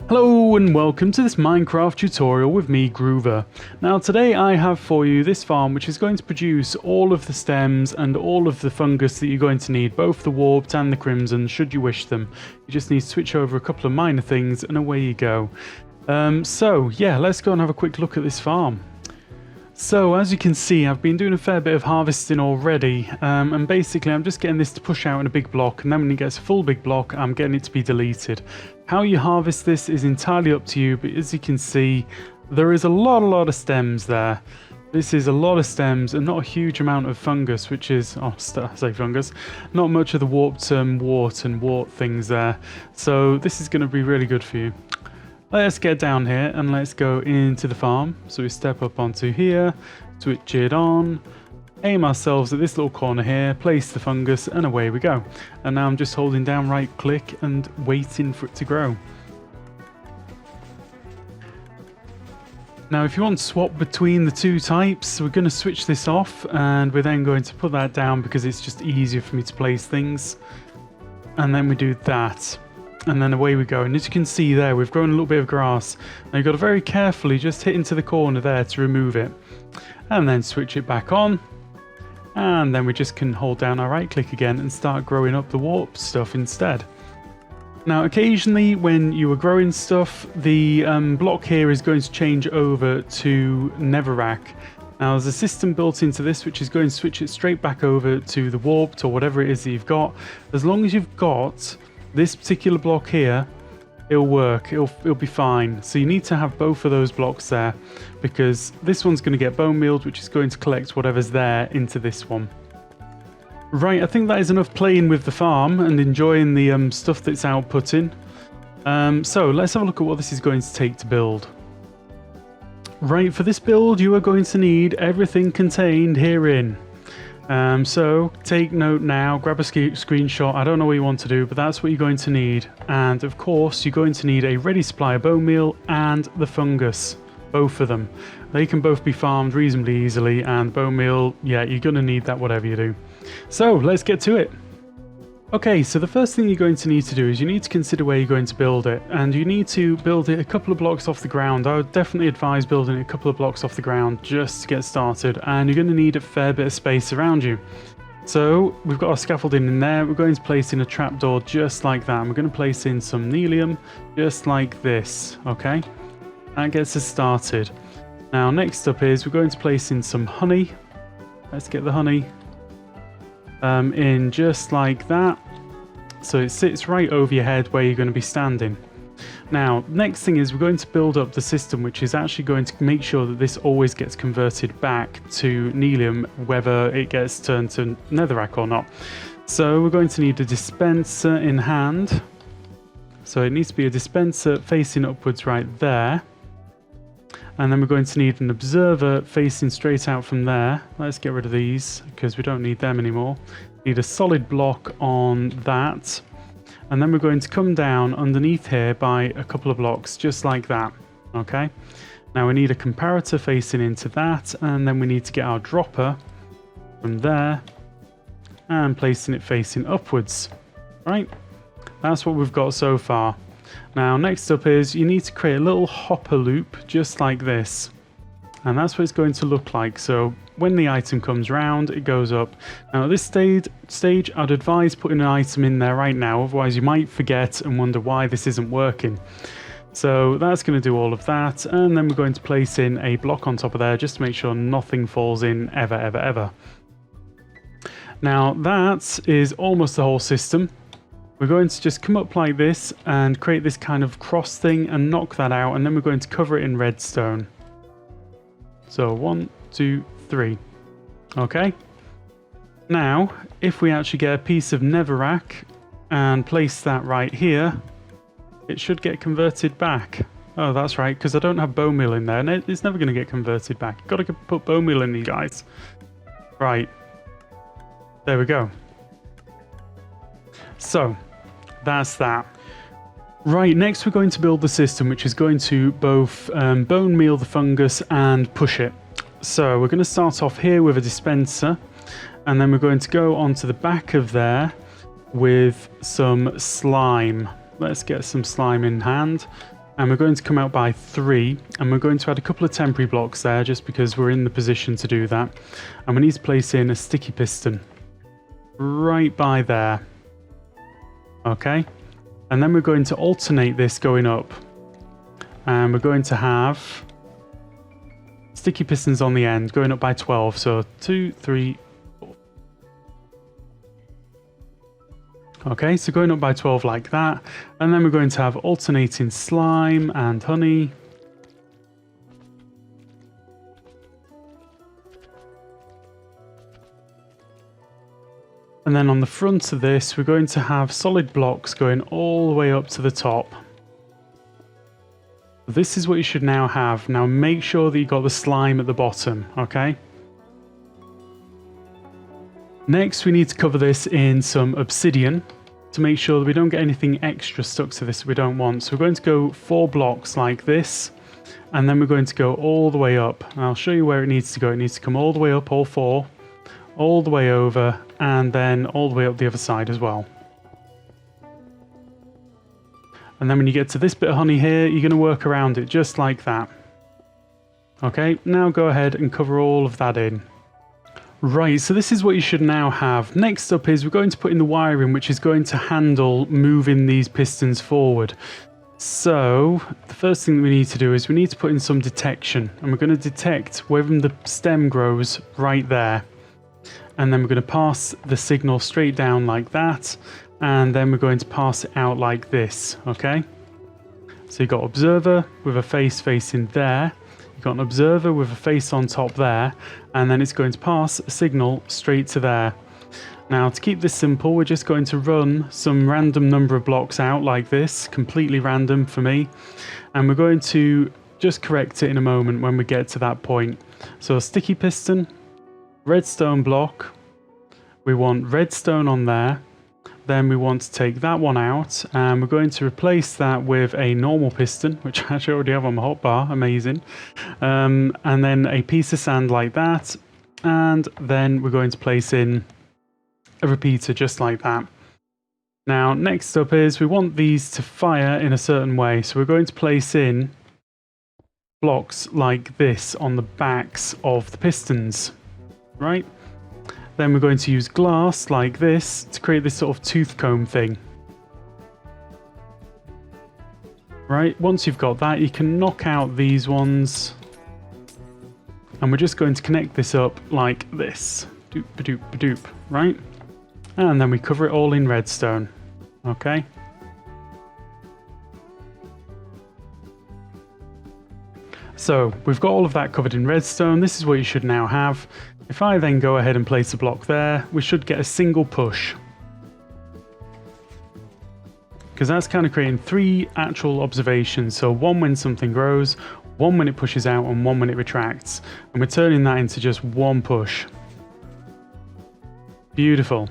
Hello and welcome to this Minecraft tutorial with me, Groover. Now today I have for you this farm which is going to produce all of the stems and all of the fungus that you're going to need, both the warped and the crimson should you wish them. You just need to switch over a couple of minor things and away you go. So yeah, let's go and have a quick look at this farm. So as you can see, I've been doing a fair bit of harvesting already, and basically I'm just getting this to push out in a big block, and then when it gets a full big block I'm getting it to be deleted. How you harvest this is entirely up to you, but as you can see there is a lot of stems there. This is a lot of stems and not a huge amount of fungus, which is, I say fungus, not much of the warped wart things there. So this is going to be really good for you. Let's get down here and let's go into the farm. So we step up onto here, switch it on, aim ourselves at this little corner here, place the fungus, and away we go. And now I'm just holding down right click and waiting for it to grow. Now if you want to swap between the two types, we're going to switch this off and we're then going to put that down because it's just easier for me to place things. And then we do that. And then away we go, and as you can see there we've grown a little bit of grass. Now you've got to very carefully just hit into the corner there to remove it, and then switch it back on, and then we just can hold down our right click again and start growing up the warp stuff instead. Now occasionally when you are growing stuff, the block here is going to change over to netherrack. Now there's a system built into this which is going to switch it straight back over to the warped or whatever it is that you've got. As long as you've got this particular block here, it'll work, it'll be fine. So you need to have both of those blocks there, because this one's going to get bone mealed, which is going to collect whatever's there into this one. Right, I think that is enough playing with the farm and enjoying the stuff that's outputting. So let's have a look at what this is going to take to build. Right, for this build you are going to need everything contained herein. So take note now, grab a screenshot. I don't know what you want to do, but that's what you're going to need. And of course you're going to need a ready supply of bone meal and the fungus, both of them. They can both be farmed reasonably easily, and bone meal, yeah, you're going to need that whatever you do. So let's get to it. Okay, so the first thing you're going to need to do is you need to consider where you're going to build it, and you need to build it a couple of blocks off the ground. I would definitely advise building it a couple of blocks off the ground just to get started, and you're going to need a fair bit of space around you. So we've got our scaffolding in there. We're going to place in a trapdoor just like that, and we're going to place in some nelium just like this. Okay, that gets us started. Now next up is we're going to place in some honey. Let's get the honey in just like that, so it sits right over your head where you're going to be standing. Now next thing is we're going to build up the system which is actually going to make sure that this always gets converted back to nelium, whether it gets turned to netherrack or not. So we're going to need a dispenser in hand, so it needs to be a dispenser facing upwards right there. And then we're going to need an observer facing straight out from there. Let's get rid of these because we don't need them anymore. Need a solid block on that. And then we're going to come down underneath here by a couple of blocks, just like that. Okay. Now we need a comparator facing into that, and then we need to get our dropper from there and placing it facing upwards. Right. That's what we've got so far. Now next up is you need to create a little hopper loop just like this, and that's what it's going to look like. So when the item comes round, it goes up. Now at this stage I'd advise putting an item in there right now, otherwise you might forget and wonder why this isn't working. So that's going to do all of that, and then we're going to place in a block on top of there just to make sure nothing falls in ever. Now that is almost the whole system. We're going to just come up like this and create this kind of cross thing and knock that out, and then we're going to cover it in redstone. So 1, 2, 3. Okay. Now, if we actually get a piece of netherrack and place that right here, it should get converted back. Oh, that's right, because I don't have bone meal in there, and it's never going to get converted back. You've got to put bone meal in these guys. Right. There we go. So that's that. Right, next we're going to build the system which is going to both bone meal the fungus and push it. So we're going to start off here with a dispenser, and then we're going to go onto the back of there with some slime. Let's get some slime in hand. and we're going to come out by 3, and we're going to add a couple of temporary blocks there just because we're in the position to do that. And we need to place in a sticky piston right by there. Okay, and then we're going to alternate this going up, and we're going to have sticky pistons on the end going up by 12, so 2, 3, 4. Okay, so going up by 12 like that, and then we're going to have alternating slime and honey. And then on the front of this, we're going to have solid blocks going all the way up to the top. This is what you should now have. Now make sure that you got the slime at the bottom, okay? Next, we need to cover this in some obsidian to make sure that we don't get anything extra stuck to this that we don't want. So we're going to go 4 blocks like this, and then we're going to go all the way up. And I'll show you where it needs to go. It needs to come all the way up, all 4, all the way over, and then all the way up the other side as well. And then when you get to this bit of honey here, you're going to work around it just like that. Okay, now go ahead and cover all of that in. Right, so this is what you should now have. Next up is we're going to put in the wiring, which is going to handle moving these pistons forward. So the first thing that we need to do is we need to put in some detection, and we're going to detect where the stem grows right there. And then we're going to pass the signal straight down like that, and then we're going to pass it out like this, okay? So you've got observer with a face facing there, you've got an observer with a face on top there, and then it's going to pass a signal straight to there. Now to keep this simple, we're just going to run some random number of blocks out like this, completely random for me, and we're going to just correct it in a moment when we get to that point. So a sticky piston, redstone block, we want redstone on there. Then we want to take that one out, and we're going to replace that with a normal piston, which I actually already have on my hotbar, amazing. And then a piece of sand like that, and then we're going to place in a repeater just like that. Now next up is we want these to fire in a certain way, so we're going to place in blocks like this on the backs of the pistons, right? Then we're going to use glass like this to create this sort of tooth comb thing. Right, once you've got that, you can knock out these ones. And we're just going to connect this up like this. Doop, ba-doop, ba-doop, right? And then we cover it all in redstone. Okay. So we've got all of that covered in redstone. This is what you should now have. If I then go ahead and place a block there, we should get a single push. Because that's kind of creating 3 actual observations. So 1 when something grows, 1 when it pushes out, and 1 when it retracts. And we're turning that into just 1 push. Beautiful.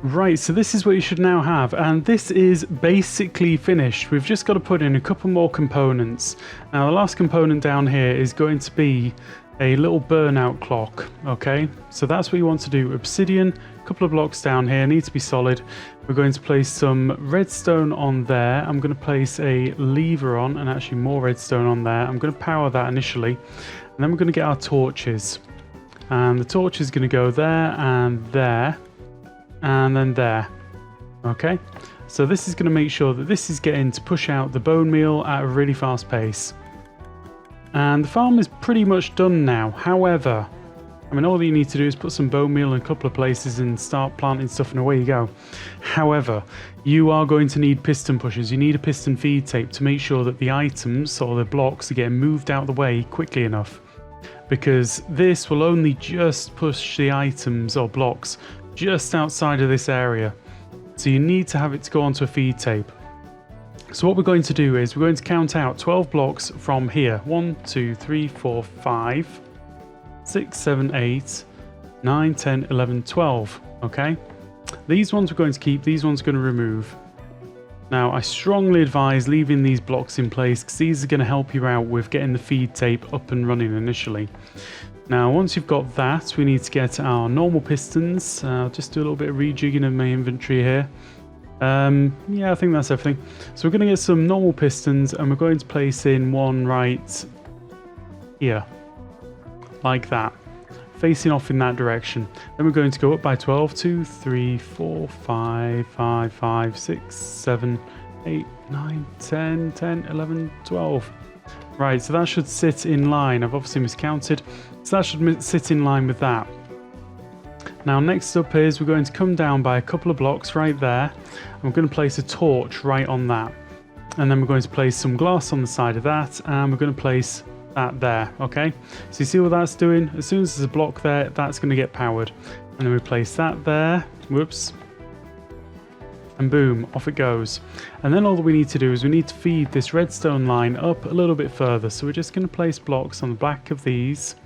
Right, so this is what you should now have, and this is basically finished. We've just got to put in a couple more components. Now the last component down here is going to be a little burnout clock, okay? So that's what you want to do. Obsidian, a couple of blocks down here, need to be solid. We're going to place some redstone on there. I'm going to place a lever on, and actually more redstone on there. I'm going to power that initially, and then we're going to get our torches. And the torch is going to go there, and then there. Okay, so this is going to make sure that this is getting to push out the bone meal at a really fast pace. And the farm is pretty much done now. However, I mean, all that you need to do is put some bone meal in a couple of places and start planting stuff, and away you go. However, you are going to need piston pushers. You need a piston feed tape to make sure that the items or the blocks are getting moved out of the way quickly enough, because this will only just push the items or blocks just outside of this area. So you need to have it to go onto a feed tape. So what we're going to do is we're going to count out 12 blocks from here. 1, 2, 3, 4, 5, 6, 7, 8, 9, 10, 11, 12. Okay? These ones we're going to keep, these ones we're going to remove. Now I strongly advise leaving these blocks in place because these are going to help you out with getting the feed tape up and running initially. Now once you've got that, we need to get our normal pistons. I'll just do a little bit of rejigging of my inventory here. Yeah, I think that's everything. So we're going to get some normal pistons, and we're going to place in one right here, like that, facing off in that direction. Then we're going to go up by 12, 2, 3, 4, 5, 5, 5, 6, 7, 8, 9, 10, 10, 11, 12. Right, so that should sit in line. I've obviously miscounted. So that should sit in line with that. Now next up is we're going to come down by a couple of blocks right there. And we're going to place a torch right on that. And then we're going to place some glass on the side of that. And we're going to place that there, okay? So you see what that's doing? As soon as there's a block there, that's going to get powered. And then we place that there. Whoops. And boom, off it goes. And then all that we need to do is we need to feed this redstone line up a little bit further. So we're just going to place blocks on the back of these,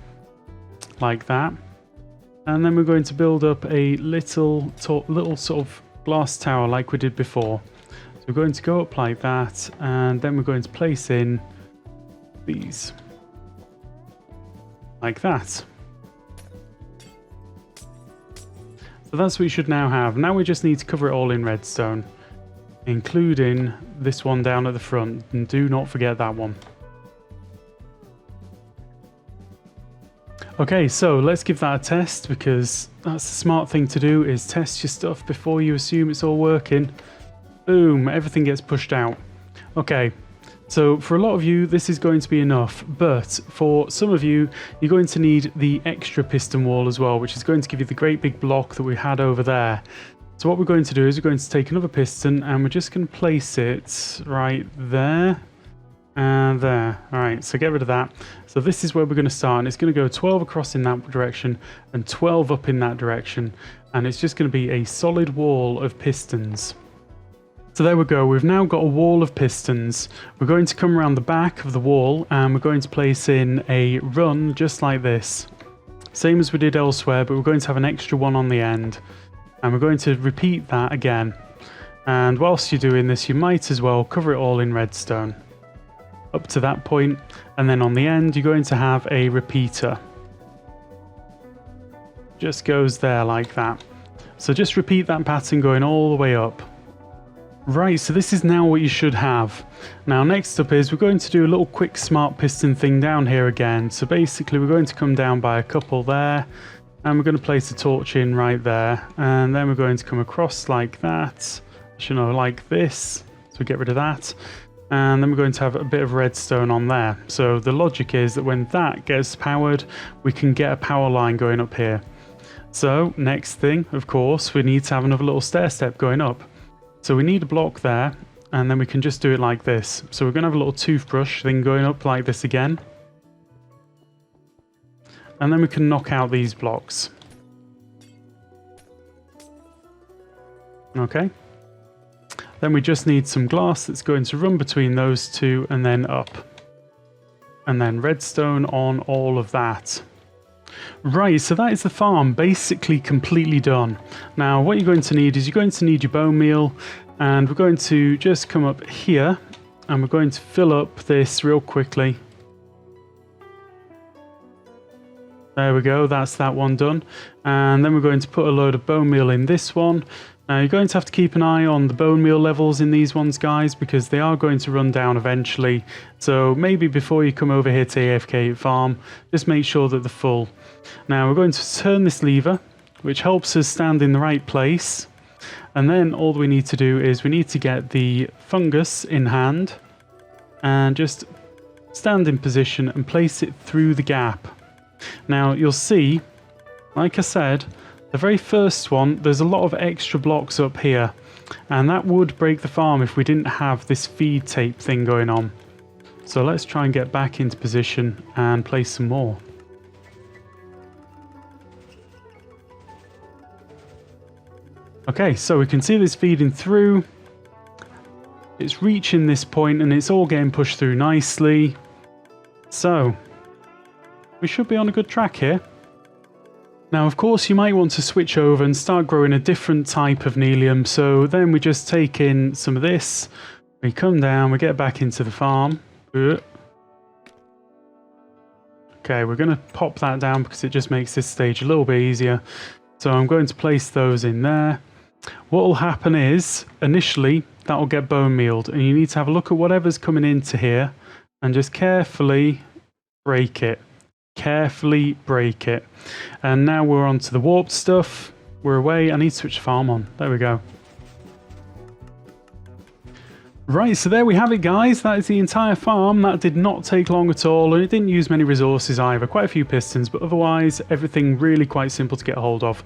like that. And then we're going to build up a little sort of glass tower like we did before. So we're going to go up like that, and then we're going to place in these, like that. So that's what we should now have. Now we just need to cover it all in redstone, including this one down at the front. And do not forget that one. Okay, so let's give that a test, because that's the smart thing to do, is test your stuff before you assume it's all working. Boom, everything gets pushed out. Okay, so for a lot of you, this is going to be enough, but for some of you, you're going to need the extra piston wall as well, which is going to give you the great big block that we had over there. So what we're going to do is we're going to take another piston, and we're just going to place it right there and there. All right, so get rid of that. So this is where we're going to start, and it's going to go 12 across in that direction and 12 up in that direction, and it's just going to be a solid wall of pistons. So there we go, we've now got a wall of pistons. We're going to come around the back of the wall, and we're going to place in a run just like this. Same as we did elsewhere, but we're going to have an extra one on the end. And we're going to repeat that again. And whilst you're doing this, you might as well cover it all in redstone. Up to that point, and then on the end, you're going to have a repeater. Just goes there like that. So just repeat that pattern going all the way up. Right, so this is now what you should have. Now next up is we're going to do a little quick smart piston thing down here again. So basically we're going to come down by a couple there, and we're going to place a torch in right there, and then we're going to come across like that, like this. So we get rid of that, and then we're going to have a bit of redstone on there. So the logic is that when that gets powered, we can get a power line going up here. So next thing, of course, we need to have another little stair step going up. So we need a block there, and then we can just do it like this. So we're going to have a little toothbrush thing going up like this again. And then we can knock out these blocks. Okay. Then we just need some glass that's going to run between those two and then up. And then redstone on all of that. Right, so that is the farm basically completely done. Now what you're going to need is you're going to need your bone meal, and we're going to just come up here, and we're going to fill up this real quickly. There we go, that's that one done. And then we're going to put a load of bone meal in this one. Now you're going to have to keep an eye on the bone meal levels in these ones, guys, because they are going to run down eventually. So maybe before you come over here to AFK farm, just make sure that they're full. Now we're going to turn this lever, which helps us stand in the right place. And then all we need to do is we need to get the fungus in hand and just stand in position and place it through the gap. Now you'll see, like I said, the very first one, there's a lot of extra blocks up here, and that would break the farm if we didn't have this feed tape thing going on. So let's try and get back into position and place some more. Okay, so we can see this feeding through. It's reaching this point and it's all getting pushed through nicely. So we should be on a good track here. Now, of course, you might want to switch over and start growing a different type of Nelium. So then we just take in some of this. We come down, we get back into the farm. Okay, we're going to pop that down because it just makes this stage a little bit easier. So I'm going to place those in there. what will happen is, initially, that will get bone mealed, and you need to have a look at whatever's coming into here and just carefully break it. Carefully break it. And now we're on to the warped stuff. We're away. I need to switch farm on. There we go. Right, so there we have it, guys. That is the entire farm. That did not take long at all, and it didn't use many resources either. Quite a few pistons, but otherwise everything really quite simple to get a hold of.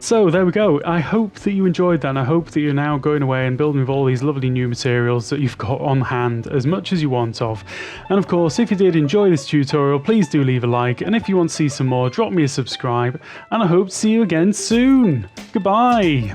So there we go. I hope that you enjoyed that, and I hope that you're now going away and building with all these lovely new materials that you've got on hand as much as you want of. And of course, if you did enjoy this tutorial, please do leave a like, and if you want to see some more, drop me a subscribe, and I hope to see you again soon. Goodbye.